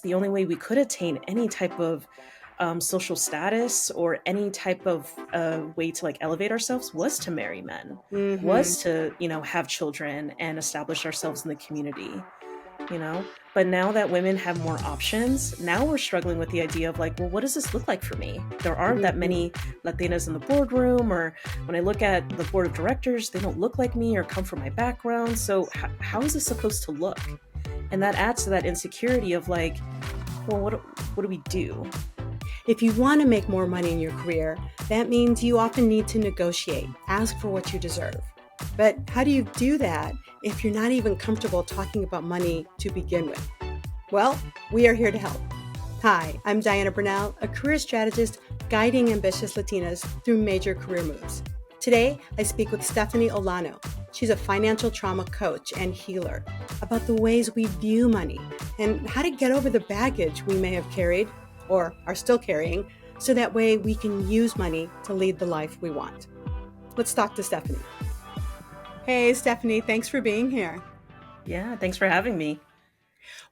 The only way we could attain any type of social status or any type of way to like elevate ourselves was to marry men, Mm-hmm. was to, have children and establish ourselves in the community, But now that women have more options, now we're struggling with the idea of like, well, what does this look like for me? There aren't that Mm-hmm. many Latinas in the boardroom, or when I look at the board of directors, they don't look like me or come from my background. So, how is this supposed to look? And that adds to that insecurity of like, well, what do we do? If you want to make more money in your career, that means you often need to negotiate, ask for what you deserve. But how do you do that if you're not even comfortable talking about money to begin with? Well, we are here to help. Hi, I'm Diana Burnell, a career strategist guiding ambitious Latinas through major career moves. Today, I speak with Stephanie Olano. She's a financial trauma coach and healer about the ways we view money and how to get over the baggage we may have carried or are still carrying so that way we can use money to lead the life we want. Let's talk to Stephanie. Hey, Stephanie, thanks for being here. Yeah, thanks for having me.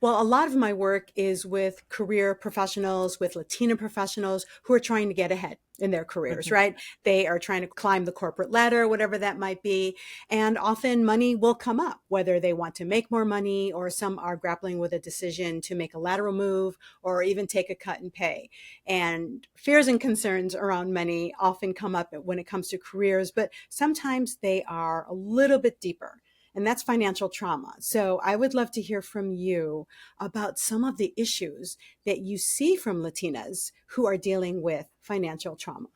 Well, a lot of my work is with career professionals, with Latina professionals who are trying to get ahead in their careers, Mhm. right? They are trying to climb the corporate ladder, whatever that might be. And often money will come up, whether they want to make more money or some are grappling with a decision to make a lateral move or even take a cut in pay. And fears and concerns around money often come up when it comes to careers, but sometimes they are a little bit deeper. And that's financial trauma. So I would love to hear from you about some of the issues that you see from Latinas who are dealing with financial trauma.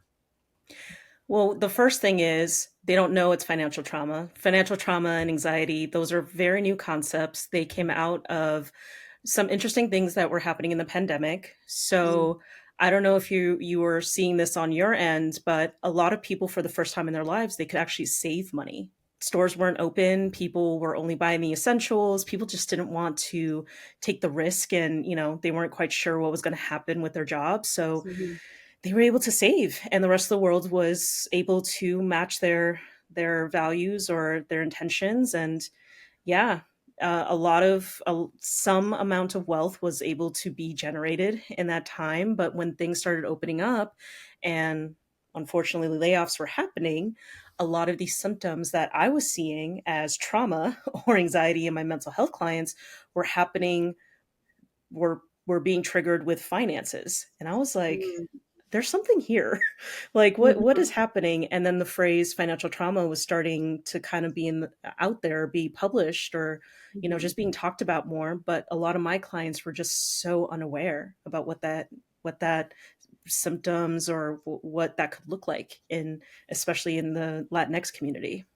Well, the first thing is they don't know it's financial trauma. Financial trauma and anxiety, those are very new concepts. They came out of some interesting things that were happening in the pandemic. Mm, So, I don't know if you were seeing this on your end, but a lot of people for the first time in their lives, they could actually save money. Stores weren't open, people were only buying the essentials. People just didn't want to take the risk, and, they weren't quite sure what was going to happen with their job. So, mhm, they were able to save, and the rest of the world was able to match their values or their intentions. And yeah, some amount of wealth was able to be generated in that time. But when things started opening up and unfortunately layoffs were happening, a lot of these symptoms that I was seeing as trauma or anxiety in my mental health clients were happening, were being triggered with finances. And I was like, mm, there's something here. Like, what is mhm, happening? And then the phrase financial trauma was starting to kind of be out there, be published, or mhm. just being talked about more. But a lot of my clients were just so unaware about what that symptoms or what that could look like, in especially in the Latinx community.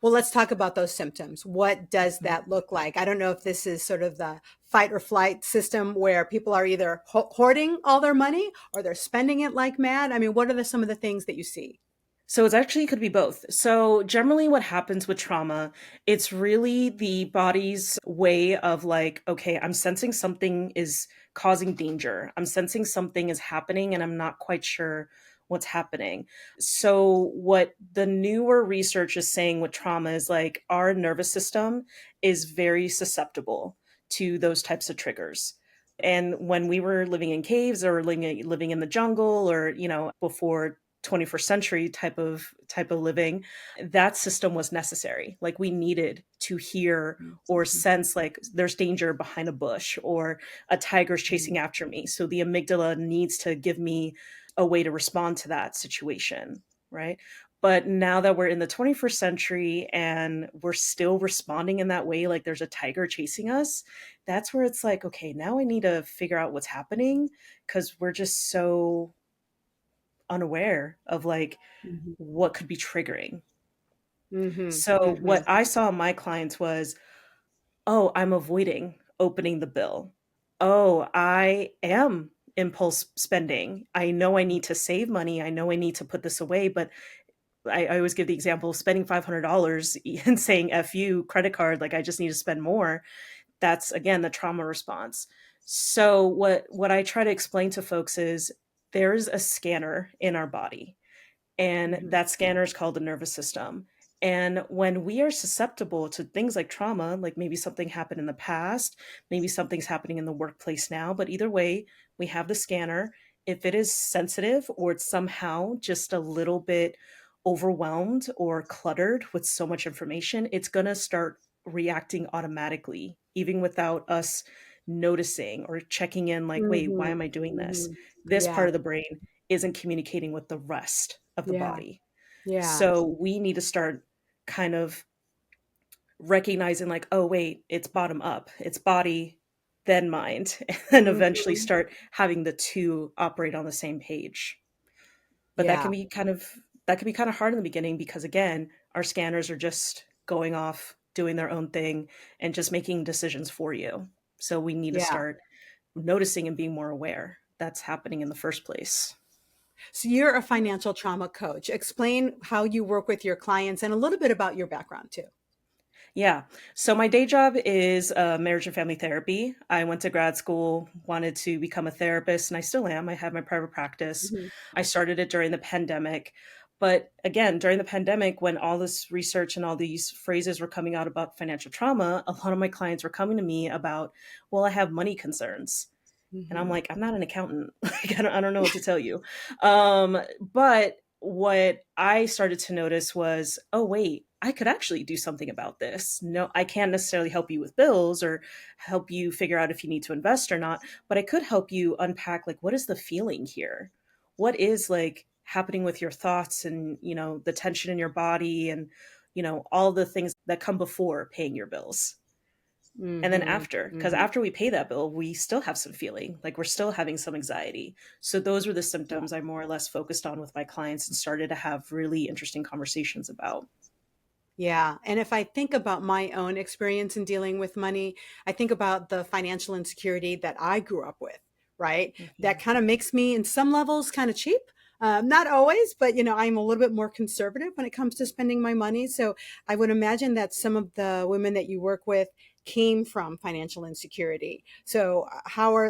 Well, let's talk about those symptoms. What does Mhm. that look like? I don't know if this is sort of the fight or flight system where people are either hoarding all their money or they're spending it like mad. I mean, what are some of the things that you see? So it's actually could be both. So generally what happens with trauma, it's really the body's way of like, okay, I'm sensing something is causing danger. I'm sensing something is happening and I'm not quite sure what's happening. So what the newer research is saying with trauma is like our nervous system is very susceptible to those types of triggers. And when we were living in caves or living in the jungle, or before 21st century type of living, that system was necessary. Like we needed to hear or Mhm, sense like there's danger behind a bush or a tiger's mhm, chasing after me. So the amygdala needs to give me a way to respond to that situation, right? But now that we're in the 21st century and we're still responding in that way, like there's a tiger chasing us, that's where it's like, okay, now I need to figure out what's happening, because we're just so unaware of like mhm, what could be triggering. mhm, So what mhm, I saw in my clients was, oh, I'm avoiding opening the bill. Oh, I am impulse spending. I know I need to save money. I know I need to put this away, but I always give the example of spending $500 and saying F you credit card, like I just need to spend more. That's again the trauma response. So what I try to explain to folks is there's a scanner in our body, and mhm, that scanner is called the nervous system. And when we are susceptible to things like trauma, like maybe something happened in the past, maybe something's happening in the workplace now, but either way, we have the scanner. If it is sensitive or it's somehow just a little bit overwhelmed or cluttered with so much information, it's going to start reacting automatically, even without us noticing or checking in, like, wait, why Mhm. am I doing this? Mhm. This Yeah. part of the brain isn't communicating with the rest of the Yeah. body. Yeah. So we need to start kind of recognizing, like, oh wait, it's bottom up, it's body then mind, and eventually Mhm. start having the two operate on the same page. But Yeah. that can be kind of hard in the beginning because again, our scanners are just going off doing their own thing and just making decisions for you. So we need to Yeah. start noticing and being more aware that's happening in the first place. So you're a financial trauma coach. Explain how you work with your clients and a little bit about your background too. Yeah. So my day job is marriage and family therapy. I went to grad school, wanted to become a therapist, and I still am. I have my private practice. Mhm. I started it during the pandemic. But again, during the pandemic, when all this research and all these phrases were coming out about financial trauma, a lot of my clients were coming to me about, well, I have money concerns. And I'm Mhm. like, I'm not an accountant. Like, I don't know what to tell you. But what I started to notice was, oh, wait, I could actually do something about this. No, I can't necessarily help you with bills or help you figure out if you need to invest or not, but I could help you unpack, like, what is the feeling here? What is like happening with your thoughts and, the tension in your body and, all the things that come before paying your bills. And then Mhm. after, because Mhm. after we pay that bill, we still have some feeling, like we're still having some anxiety. So those were the Yeah. symptoms I more or less focused on with my clients and started to have really interesting conversations about. Yeah. And if I think about my own experience in dealing with money, I think about the financial insecurity that I grew up with, right? That Mhm. kind of makes me, in some levels, kind of cheap. Not always, but I'm a little bit more conservative when it comes to spending my money. So I would imagine that some of the women that you work with came from financial insecurity. So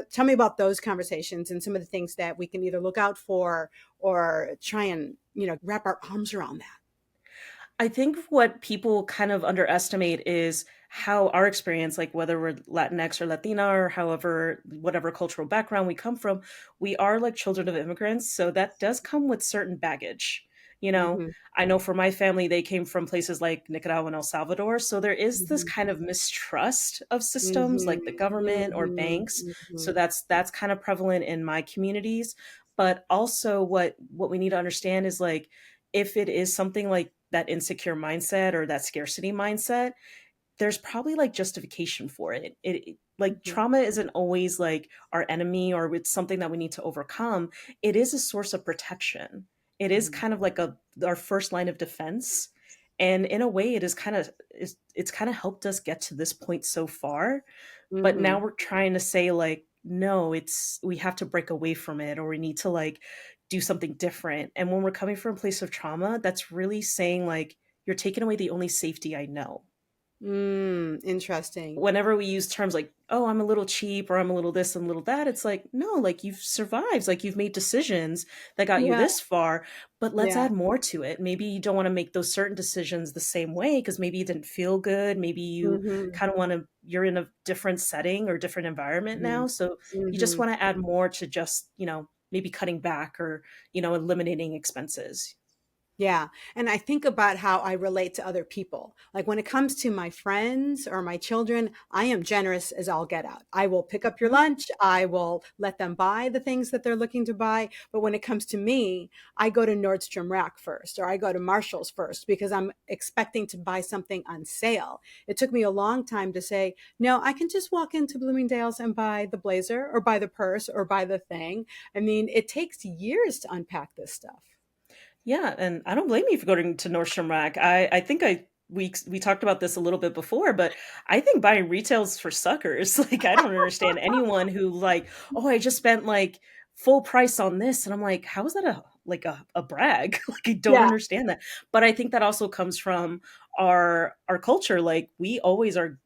tell me about those conversations and some of the things that we can either look out for or try and, wrap our arms around that. I think what people kind of underestimate is how our experience, like whether we're Latinx or Latina or however, whatever cultural background we come from, we are like children of immigrants. So that does come with certain baggage. You know, Hmm. I know for my family, they came from places like Nicaragua and El Salvador. So there is this Hmm. kind of mistrust of systems like the Mhm, government or mhm, banks. So mhm, that's kind of prevalent in my communities. But also what we need to understand is like if it is something like that insecure mindset or that scarcity mindset, there's probably like justification for it. Like mhm, trauma isn't always like our enemy or it's something that we need to overcome. It is a source of protection. It is mhm, kind of like a our first line of defense. And in a way it is kind of it's kind of helped us get to this point so far, but now mhm, we're trying to say like, no, it's we have to break away from it or we need to like do something different. And when we're coming from a place of trauma, that's really saying like, you're taking away the only safety I know. interesting. Whenever we use terms like, oh, I'm a little cheap or I'm a little this and a little that, it's like, no, like you've survived, like you've made decisions that got you Yeah, this far, but let's yeah, add more to it. Maybe you don't want to make those certain decisions the same way because maybe you didn't feel good. Maybe you mhm, kind of want to, you're in a different setting or different environment mhm, now. So you just mhm. want to add more to just, maybe cutting back or, eliminating expenses. Yeah. And I think about how I relate to other people. Like when it comes to my friends or my children, I am generous as all get out. I will pick up your Mhm. lunch. I will let them buy the things that they're looking to buy. But when it comes to me, I go to Nordstrom Rack first or I go to Marshall's first because I'm expecting to buy something on sale. It took me a long time to say, no, I can just walk into Bloomingdale's and buy the blazer or buy the purse or buy the thing. I mean, it takes years to unpack this stuff. Yeah, and I don't blame you for going to Nordstrom Rack. I think we talked about this a little bit before, but I think buying retail's for suckers. Like I don't understand anyone who like, oh, I just spent like full price on this, and I'm like, how is that a brag? Like I don't Yeah. understand that. But I think that also comes from our culture. Like we always are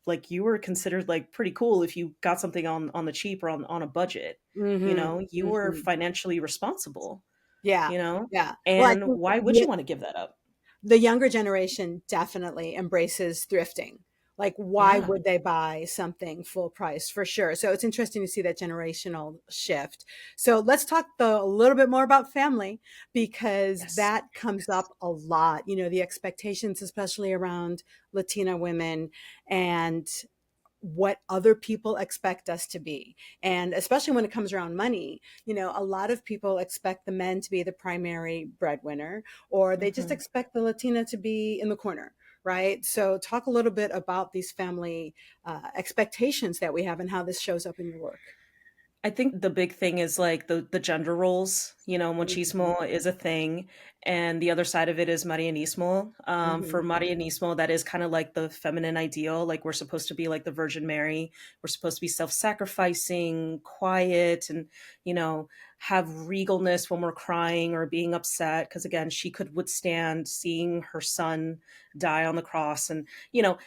like you were considered like pretty cool if you got something on the cheap or on a budget. Mhm, You were mhm. financially responsible, Yeah, you know? yeah. Well, I And think why would the you wanna give that up? The younger generation definitely embraces thrifting. Like, why Yeah. would they buy something full price? For sure. So it's interesting to see that generational shift. So let's talk a little bit more about family, because Yes. that comes up a lot. The expectations, especially around Latina women, and what other people expect us to be. And especially when it comes around money, a lot of people expect the men to be the primary breadwinner, or they just Mhm. expect the Latina to be in the corner, right? So, talk a little bit about these family expectations that we have and how this shows up in your work. I think the big thing is like the gender roles. Mhm, Machismo is a thing, and the other side of it is Marianismo. For mhm, Marianismo, that is kind of like the feminine ideal. Like we're supposed to be like the Virgin Mary. We're supposed to be self-sacrificing, quiet, and you know have regalness when we're crying or being upset. Because again, she could withstand seeing her son die on the cross, and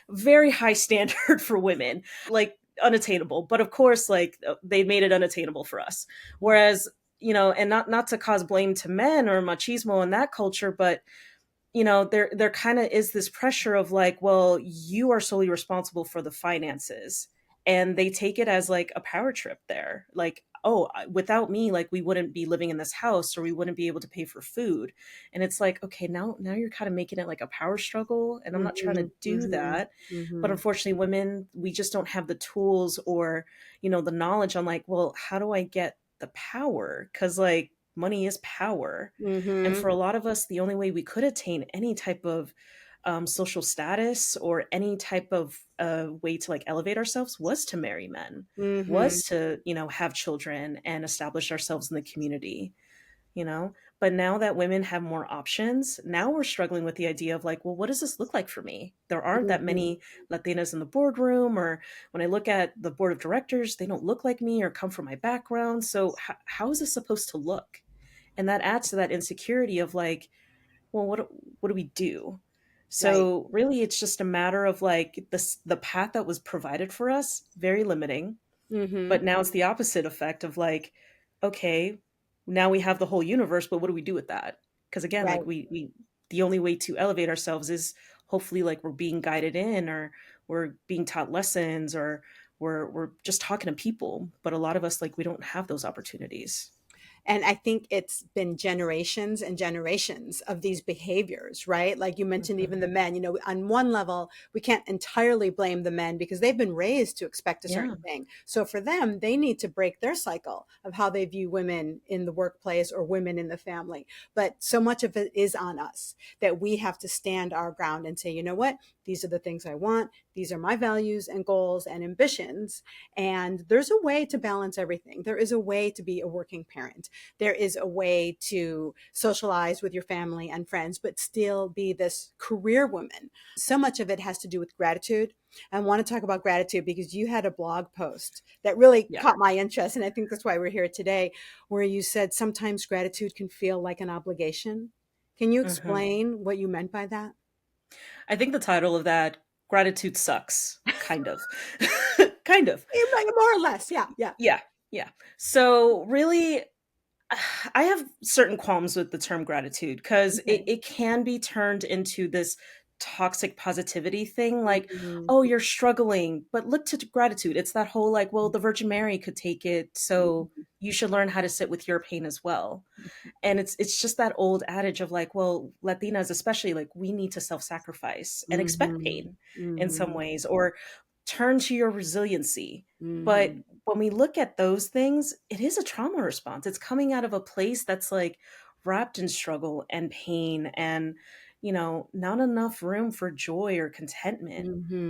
very high standard for women. Like unattainable, but of course like they made it unattainable for us. Whereas and not to cause blame to men or machismo in that culture, but there kind of is this pressure of like, well, you are solely responsible for the finances, and they take it as like a power trip there, like, oh, without me, like we wouldn't be living in this house or we wouldn't be able to pay for food. And it's like, okay, now you're kind of making it like a power struggle, and I'm not trying to mhm, do mhm, that. But mhm, unfortunately, women, we just don't have the tools or the knowledge on like, well, how do I get the power? Because like money is power. And mhm, for a lot of us, the only way we could attain any type of social status or any type of way to like elevate ourselves was to marry men, mhm, was to, have children and establish ourselves in the community, you know? But now that women have more options, now we're struggling with the idea of like, well, what does this look like for me? There aren't that mhm, many Latinas in the boardroom, or when I look at the board of directors, they don't look like me or come from my background. So how is this supposed to look? And that adds to that insecurity of like, well, what do we do? right. So really it's just a matter of like the path that was provided for us, very limiting. Mhm, But now it's the opposite effect of like, okay, now we have the whole universe, but what do we do with that? Because again, like right. we the only way to elevate ourselves is hopefully like we're being guided in, or we're being taught lessons, or we're just talking to people. But a lot of us, like, we don't have those opportunities. And I think it's been generations and generations of these behaviors, right? Like you mentioned, Mhm. even the men, on one level, we can't entirely blame the men because they've been raised to expect a Yeah. certain thing. So for them, they need to break their cycle of how they view women in the workplace or women in the family. But so much of it is on us that we have to stand our ground and say, you know what? These are the things I want. These are my values and goals and ambitions. And there's a way to balance everything. There is a way to be a working parent. There is a way to socialize with your family and friends, but still be this career woman. So much of it has to do with gratitude. I want to talk about gratitude because you had a blog post that really Yeah. caught my interest. And I think that's why we're here today, where you said sometimes gratitude can feel like an obligation. Can you Mhm. explain what you meant by that? I think the title of that, Gratitude Sucks, kind of. Kind of. More or less. Yeah. Yeah. Yeah, yeah. So, really, I have certain qualms with the term gratitude because it, Okay. it can be turned into this toxic positivity thing like, Mhm. oh, you're struggling, but look to gratitude. It's that whole like, well, the Virgin Mary could take it, so Mhm. you should learn how to sit with your pain as well. And it's just that old adage of like, well, Latinas especially, like, we need to self-sacrifice and expect Mhm. pain in some Mhm. ways, or turn to your resiliency. But Mhm. when we look at those things, it is a trauma response. It's coming out of a place that's like wrapped in struggle and pain, and not enough room for joy or contentment,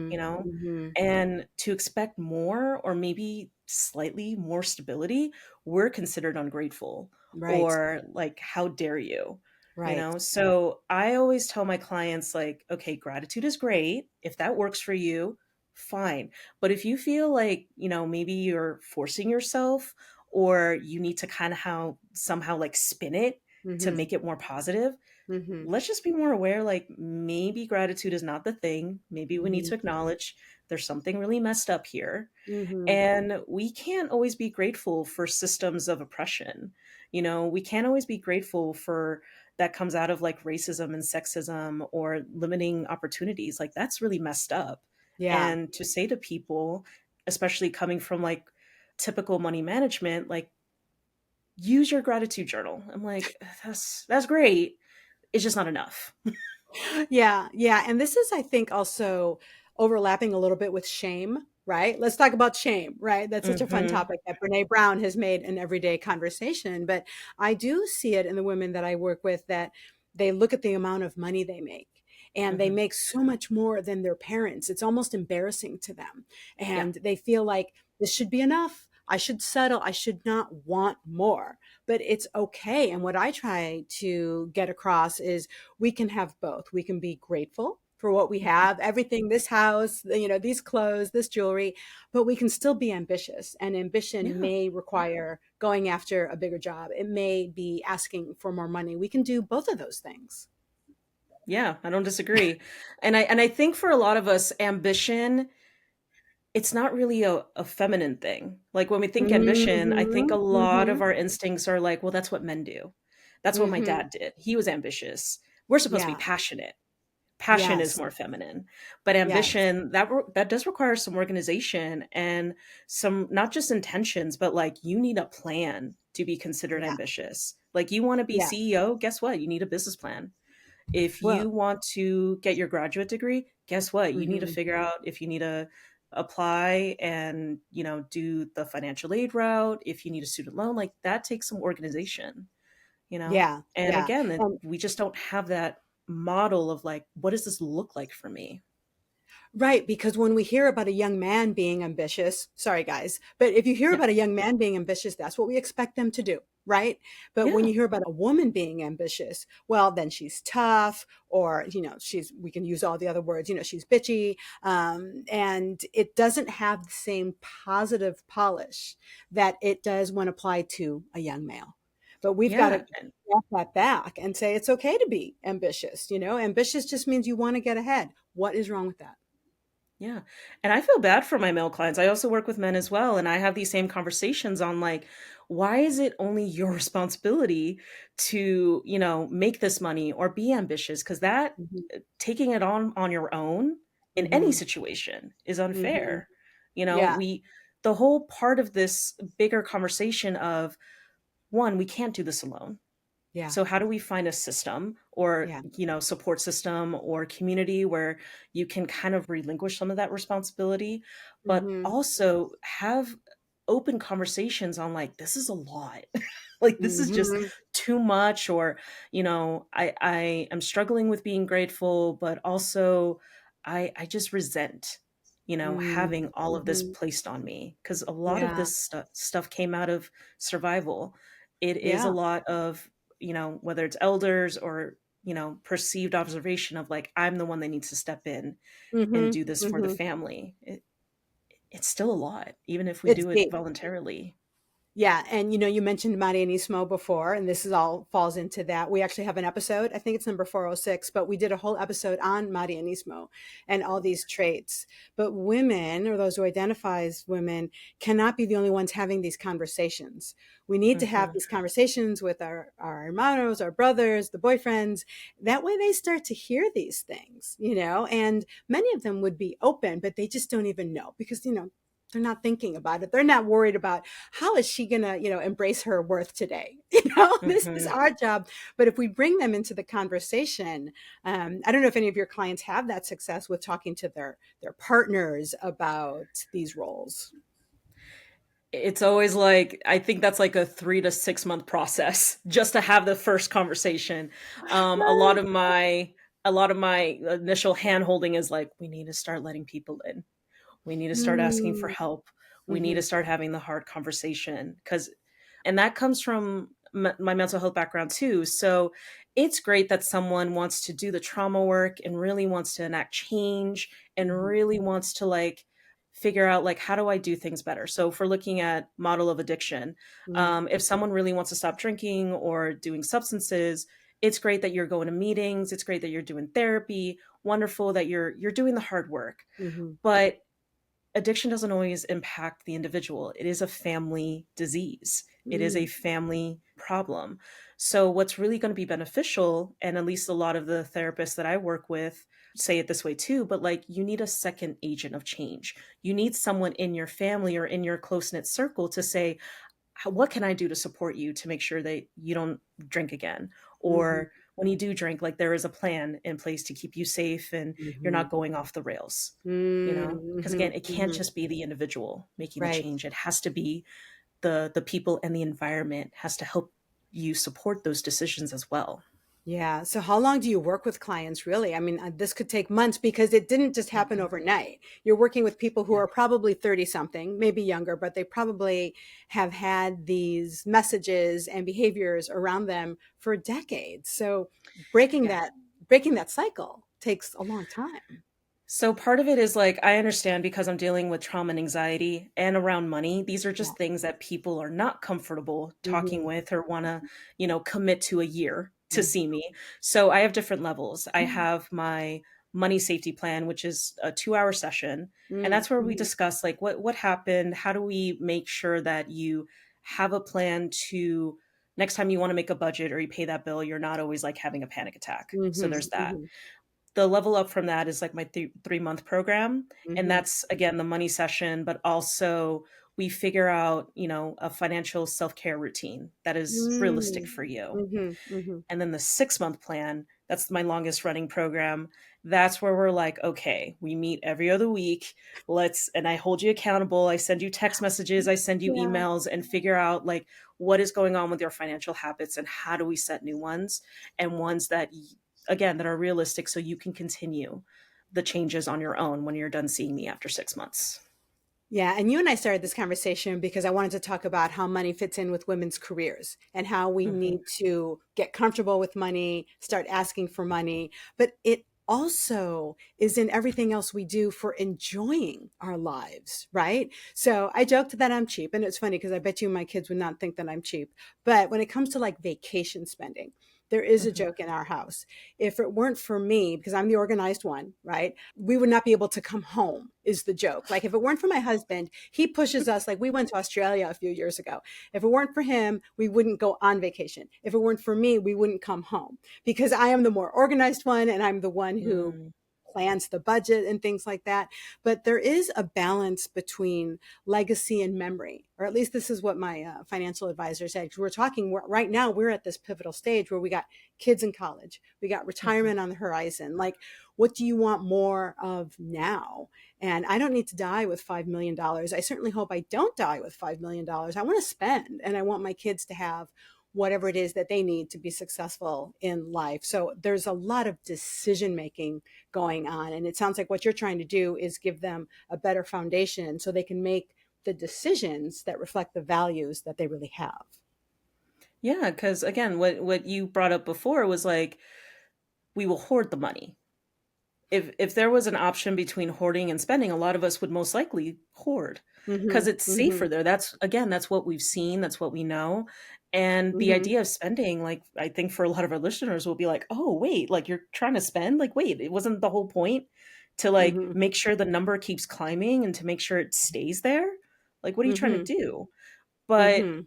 you Mhm. know Mhm. and to expect more or maybe slightly more stability, we're considered ungrateful, Right. or like, how dare you? Right. So I always tell my clients, like, okay, gratitude is great. If that works for you, fine. But if you feel like, maybe you're forcing yourself, or you need to kind of how somehow like spin it to Mhm. make it more positive, Mhm. let's just be more aware, like, maybe gratitude is not the thing. Maybe we need Mhm. to acknowledge there's something really messed up here. Mhm. And we can't always be grateful for systems of oppression. We can't always be grateful for that comes out of like racism and sexism or limiting opportunities. Like that's really messed up. Yeah. And to say to people, especially coming from like typical money management, like use your gratitude journal. I'm like, that's great. It's just not enough. Yeah, yeah. And this is, I think, also overlapping a little bit with shame, right? Let's talk about shame, right? That's such a fun Hmm. topic that Brene Brown has made an everyday conversation. But I do see it in the women that I work with that they look at the amount of money they make. And they Hmm. make so much more than their parents. It's almost embarrassing to them. Yeah. And they feel like this should be enough. I should settle. I should not want more. But it's okay. And what I try to get across is we can have both. We can be grateful for what we Mhm. have, everything, this house, these clothes, this jewelry, but we can still be ambitious. And ambition Yeah. may require going after a bigger job. It may be asking for more money. We can do both of those things. Yeah, I don't disagree. And I think for a lot of us, ambition, it's not really a feminine thing. Like when we think ambition, I think a Hmm. lot of Hmm. our instincts are like, well, that's what men do. That's what my Hmm. dad did. He was ambitious. We're supposed to be Yeah. passionate. Passion is Yes. more feminine. But Yes. ambition, that does require some organization and some not just intentions, but like you need a plan to be considered Yeah. ambitious. Like you want to be Yeah. CEO, guess what? You need a business plan. If Well, you want to get your graduate degree, guess what? You need to hmm. figure out if you need to apply and, do the financial aid route, if you need a student loan, like that takes some organization. Yeah. And Yeah. again, And we just don't have that model of like, what does this look like for me? right, because when we hear about a young man being ambitious, sorry guys, but if you hear Yeah. about a young man being ambitious, that's what we expect them to do, right? But when Yeah. you hear about a woman being ambitious, well, then she's tough, or we can use all the other words, she's bitchy, and it doesn't have the same positive polish that it does when applied to a young male. But we've got Yeah. to walk that back and say it's okay to be ambitious. Ambitious just means you want to get ahead. What is wrong with that? Yeah. And I feel bad for my male clients. I also work with men as well. And I have these same conversations on like, why is it only your responsibility to, make this money or be ambitious? Because that Mhm. taking it on your own in any Mhm. situation is Mhm. unfair. You know, Yeah. we the whole part of this bigger conversation of one, we can't do this alone. Yeah. So how do we find a system or, Yeah. support system or community where you can kind of relinquish some of that responsibility, but Mhm. also have open conversations on like, this is a lot. Like this is just Mhm. too much, or, I am struggling with being grateful, but also I just resent, having Mm. all of this Mhm. placed on me. Cause a lot of Yeah. this stuff came out of survival. It is a Yeah. lot of whether it's elders or, perceived observation of like, I'm the one that needs to step in and Mhm. do this for the Mhm. family. It's still a lot, even if we It's do it deep. voluntarily. Yeah, and you mentioned Marianismo before, and this is all falls into that. We actually have an episode, I think it's number 406, but we did a whole episode on Marianismo and all these traits. But women, or those who identify as women, cannot be the only ones having these conversations. We need to have Hmm. these conversations with our hermanos, our brothers, the boyfriends. That way they start to hear these things, and many of them would be open, but they just don't even know because, they're not thinking about it. They're not worried about how is she going to, embrace her worth today. This is Hmm. our job. But if we bring them into the conversation, I don't know if any of your clients have that success with talking to their partners about these roles. It's always like, I think that's like a 3 to 6 month process just to have the first conversation. Um, a lot of my a lot of my initial hand holding is like, we need to start letting people in. We need to start asking for Mm. help. We need to Hmm. start having the hard conversation and that comes from my mental health background too. So it's great that someone wants to do the trauma work and really wants to enact change and Hmm. really wants to like figure out like, how do I do things better? So if we're looking at model of addiction, Hmm. if someone really wants to stop drinking or doing substances, it's great that you're going to meetings. It's great that you're doing therapy. Wonderful that you're doing the hard work. Hmm. But addiction doesn't always impact the individual. It is a family disease. It is a Mm. family problem. So what's really going to be beneficial, and at least a lot of the therapists that I work with say it this way too, but like you need a second agent of change. You need someone in your family or in your close-knit circle to say, what can I do to support you to make sure that you don't drink again? Mhm. Or when you do drink, like there is a plan in place to keep you safe and you're Mhm. not going off the rails, you Mm, know? Because mhm, again, it can't mhm. just be the individual making the Right. change. It has to be the people and the environment has to help you support those decisions as well. Yeah. So how long do you work with clients really? I mean, this could take months because it didn't just happen Mhm. overnight. You're working with people who Yeah. are probably 30 something, maybe younger, but they probably have had these messages and behaviors around them for decades. So breaking Yeah. that breaking that cycle takes a long time. So part of it is like, I understand because I'm dealing with trauma and anxiety and around money. These are Yeah. just things that people are not comfortable talking Mhm. with or want to, commit to a year to Mhm. see me. So I have different levels. I have my money safety plan, which is a 2-hour session. And Mm, that's where we mhm. discuss like what happened? How do we make sure that you have a plan to next time you want to make a budget or you pay that bill, you're not always like having a panic attack. So Mhm. there's that. Mhm. The level up from that is like my 3-month program, and Mhm. that's again the money session, but also we figure out, a financial self-care routine that is realistic Mm. for you. Mhm. Mhm. And then the 6-month plan, that's my longest running program. That's where we're like, okay, we meet every other week. And I hold you accountable. I send you text messages, I send you Yeah. emails and figure out like what is going on with your financial habits and how do we set new ones and ones that, again, that are realistic so you can continue the changes on your own when you're done seeing me after 6 months. Yeah, and you and I started this conversation because I wanted to talk about how money fits in with women's careers and how we Mhm, need to get comfortable with money, start asking for money, but it also is in everything else we do for enjoying our lives, right? So I joked that I'm cheap, and it's funny because I bet you my kids would not think that I'm cheap. But when it comes to like vacation spending, there is a mhm. joke in our house. If it weren't for me, because I'm the organized one, right? We would not be able to come home, is the joke. Like if it weren't for my husband, he pushes us. Like we went to Australia a few years ago. If it weren't for him, we wouldn't go on vacation. If it weren't for me, we wouldn't come home because I am the more organized one and I'm the one who Mm, plans the budget and things like that. But there is a balance between legacy and memory, or at least this is what my financial advisor said. We're talking right now, we're at this pivotal stage where we got kids in college, we got mhm. retirement on the horizon. Like, what do you want more of now? And I don't need to die with $5 million. I certainly hope I don't die with $5 million. I want to spend, and I want my kids to have whatever it is that they need to be successful in life. So there's a lot of decision making going on. And it sounds like what you're trying to do is give them a better foundation so they can make the decisions that reflect the values that they really have. Yeah, because again, what you brought up before was like we will hoard the money. If there was an option between hoarding and spending, a lot of us would most likely hoard because Mm-hmm. it's Mm-hmm. safer there. That's what we've seen, that's what we know. And the Mm-hmm. idea of spending, like I think for a lot of our listeners will be like, "Oh, wait, like you're trying to spend? Like wait, it wasn't the whole point to like Mm-hmm. make sure the number keeps climbing and to make sure it stays there? Like what are you trying to Mm-hmm. do?" But Mm-hmm.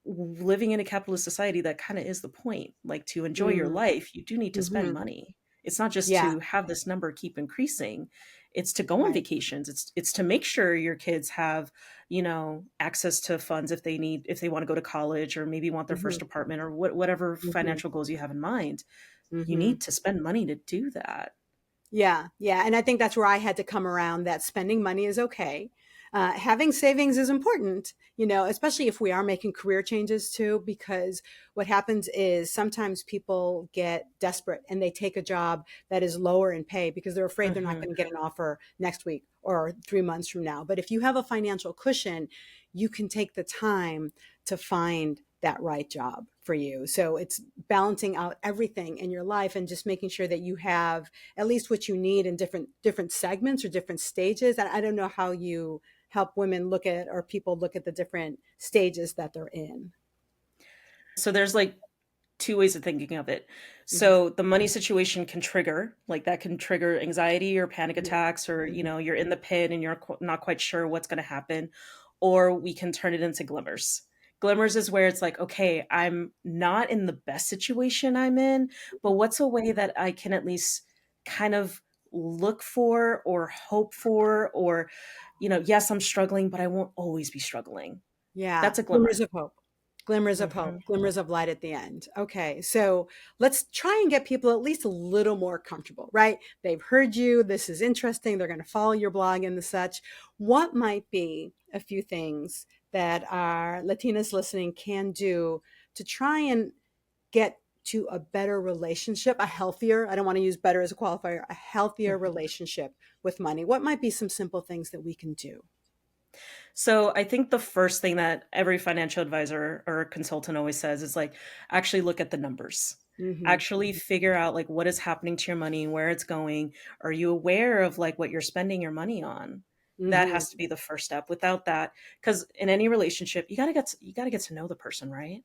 living in a capitalist society, that kind of is the point. Like to enjoy your life, you do need to spend Mm-hmm. money. It's not just Yeah. to have this number keep increasing. It's to go on Right. vacations. It's to make sure your kids have, access to funds if they want to go to college or maybe want their Mm-hmm. first apartment or whatever Mm-hmm. financial goals you have in mind. You Mm-hmm. need to spend money to do that. Yeah, yeah. And I think that's where I had to come around that spending money is okay. Having savings is important, especially if we are making career changes too, because what happens is sometimes people get desperate and they take a job that is lower in pay because they're afraid they're not Hmm. going to get an offer next week or 3 months from now. But if you have a financial cushion, you can take the time to find that right job for you. So it's balancing out everything in your life and just making sure that you have at least what you need in different segments or different stages. And I don't know how you help women look at or people look at the different stages that they're in. So there's like two ways of thinking of it. Mhm, So the money situation can trigger, like that can trigger anxiety or panic mhm, attacks, or, mhm, you're in the pit and you're not quite sure what's going to happen. Or we can turn it into glimmers. Glimmers is where it's like, okay, I'm not in the best situation I'm in, but what's a way that I can at least kind of look for or hope for, or, yes, I'm struggling, but I won't always be struggling. Yeah, That's a glimmers glimmer. of hope. Glimmers of hope, Hmm. glimmers of light at the end. Okay, so let's try and get people at least a little more comfortable, right? They've heard you, this is interesting, they're going to follow your blog and the such. What might be a few things that our Latinas listening can do to try and get to a better relationship, a healthier, I don't want to use better as a qualifier, a healthier Hmm. relationship with money? What might be some simple things that we can do? So I think the first thing that every financial advisor or consultant always says is like, actually look at the numbers. Mm-hmm. Actually figure out like what is happening to your money, where it's going. Are you aware of like what you're spending your money on? That Mm-hmm. has to be the first step. Without that, because in any relationship, you gotta get to know the person, right?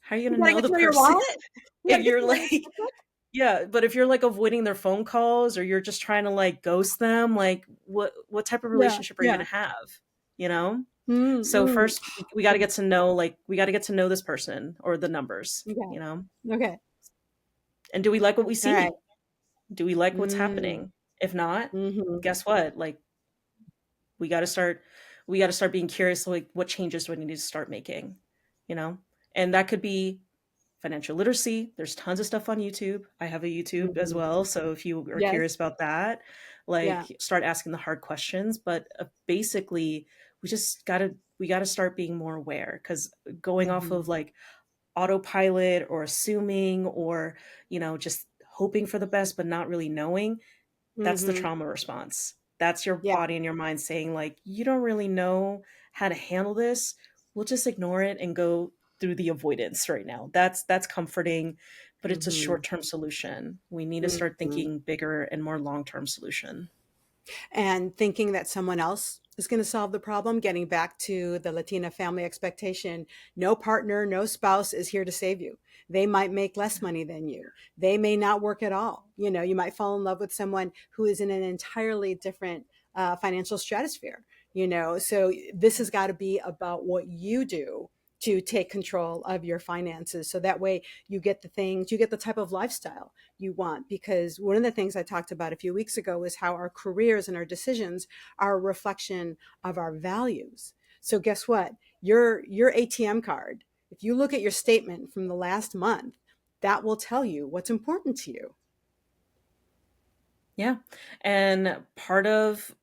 How are you You gonna gotta know get the to know your person wallet. You if gotta get you're to know your like, checkbook. yeah, but if you're like avoiding their phone calls or you're just trying to like ghost them, like what type of Yeah, relationship are you yeah. gonna have? You know? Mm, So mm. first we got to get to know like we got to get to know this person or the numbers, Okay, you know? okay. And do we like what we All right. see? Do we like what's Mm, happening? If not, mhm, guess what? Like we got to start we got to start being curious like what changes do we need to start making, you know? And that could be financial literacy. There's tons of stuff on YouTube. I have a YouTube as mhm. well, so if you are Yes, curious about that, yeah. like start asking the hard questions, but basically we got to start being more aware cuz going off Mhm, of like autopilot or assuming or, just hoping for the best but not really knowing, that's the mhm. trauma response. That's your Yeah, body and your mind saying, like, you don't really know how to handle this. We'll just ignore it and go through the avoidance right now. That's comforting, but it's a mhm, short-term solution. We need to start mhm. thinking bigger and more long-term solution. And thinking that someone else is going to solve the problem, getting back to the Latina family expectation, no partner, no spouse is here to save you. They might make less money than you. They may not work at all. You know, you might fall in love with someone who is in an entirely different financial stratosphere, you know. So this has got to be about what you do to take control of your finances. So that way you get the things, you get the type of lifestyle you want. Because one of the things I talked about a few weeks ago was how our careers and our decisions are a reflection of our values. So guess what? Your ATM card, if you look at your statement from the last month, that will tell you what's important to you. Yeah. And part of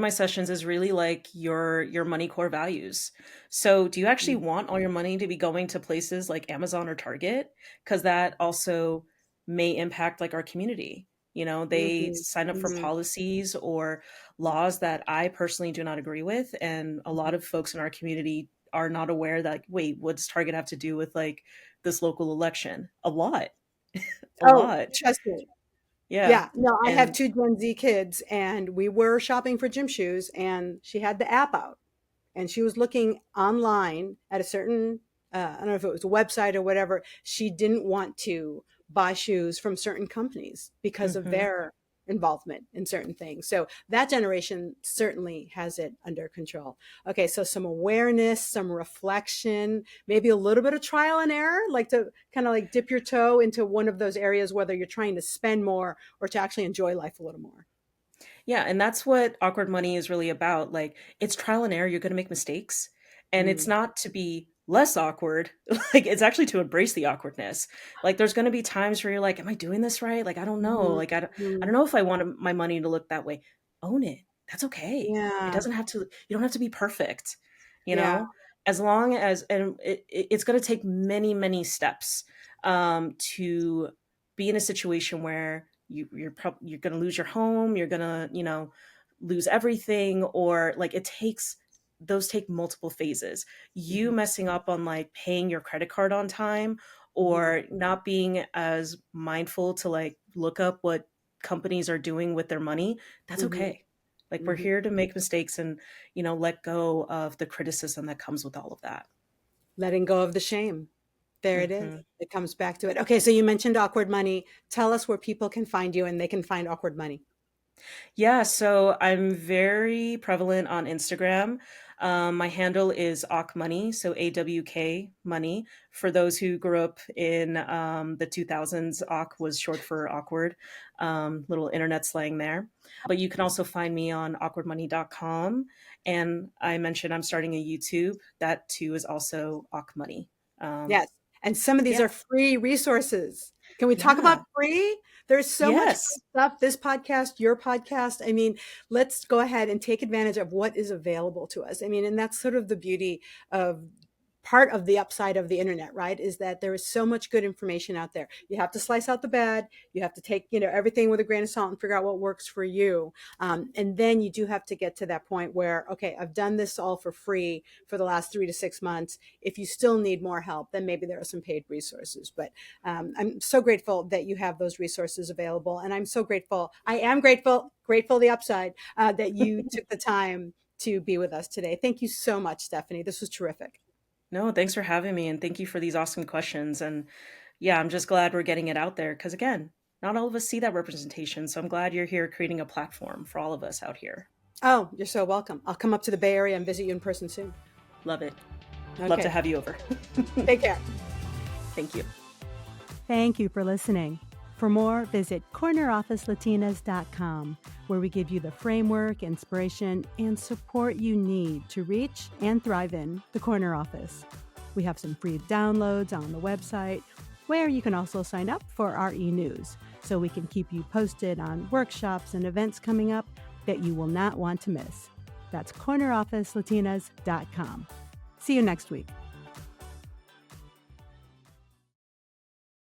my sessions is really like your money core values. So, do you actually want all your money to be going to places like Amazon or Target? Because that also may impact like our community. They Mm-hmm. sign up for Mm-hmm. policies or laws that I personally do not agree with, and a lot of folks in our community are not aware that, wait, what does Target have to do with like this local election? A lot, a Oh, lot. trust me. Yeah. Yeah, no, I have And two Gen Z kids, and we were shopping for gym shoes, and she had the app out, and she was looking online at a certain I don't know if it was a website or whatever. She didn't want to buy shoes from certain companies because of mhm. their involvement in certain things. So that generation certainly has it under control. Okay, so some awareness, some reflection, maybe a little bit of trial and error, like to kind of like dip your toe into one of those areas, whether you're trying to spend more or to actually enjoy life a little more. Yeah, and that's what awkward money is really about. Like, it's trial and error. You're going to make mistakes. And it's Mm, not to be less awkward. Like, it's actually to embrace the awkwardness. Like, there's going to be times where you're like, am I doing this right? Like, I don't know. mhm, Like, I don't mhm. know if I want my money to look that way. Own it. That's okay. It Yeah, doesn't have to, you don't have to be perfect, you yeah. know? As long as, and it's going to take many, many steps to be in a situation where you're going to lose your home, you're going to, lose everything, or like those take multiple phases. You Mhm, messing up on like paying your credit card on time mhm, or not being as mindful to like look up what companies are doing with their money, that's mhm, okay. Like we're mhm. here to make mistakes and, let go of the criticism that comes with all of that. Letting go of the shame. There it is. Mhm. It comes back to it. Okay, so you mentioned awkward money. Tell us where people can find you and they can find awkward money. Yeah, so I'm very prevalent on Instagram. My handle is Awk Money, so AWK Money. For those who grew up in the 2000s, Awk was short for awkward, little internet slang there. But you can also find me on awkwardmoney.com. And I mentioned I'm starting a YouTube. That too is also Awk Money. Um, Yes. And some of these yeah, are free resources. Can we talk about yeah, free? There's so much yes. free stuff. This podcast, your podcast. I mean, let's go ahead and take advantage of what is available to us. I mean, and that's sort of the beauty of part of the upside of the internet, right? Is that there is so much good information out there. You have to slice out the bad. You have to take, everything with a grain of salt and figure out what works for you. And then you do have to get to that point where, okay, I've done this all for free for the last 3 to 6 months. If you still need more help, then maybe there are some paid resources. But I'm so grateful that you have those resources available. And I'm so grateful. I am grateful the upside that you took the time to be with us today. Thank you so much, Stephanie. This was terrific. No, thanks for having me and thank you for these awesome questions. And yeah, I'm just glad we're getting it out there because, again, not all of us see that representation. So I'm glad you're here creating a platform for all of us out here. Oh, you're so welcome. I'll come up to the Bay Area and visit you in person soon. Love it. Love to Okay. have you over. Take care. Thank you. Thank you for listening. For more, visit cornerofficelatinas.com, where we give you the framework, inspiration, and support you need to reach and thrive in the corner office. We have some free downloads on the website, where you can also sign up for our e-news, so we can keep you posted on workshops and events coming up that you will not want to miss. That's cornerofficelatinas.com. See you next week.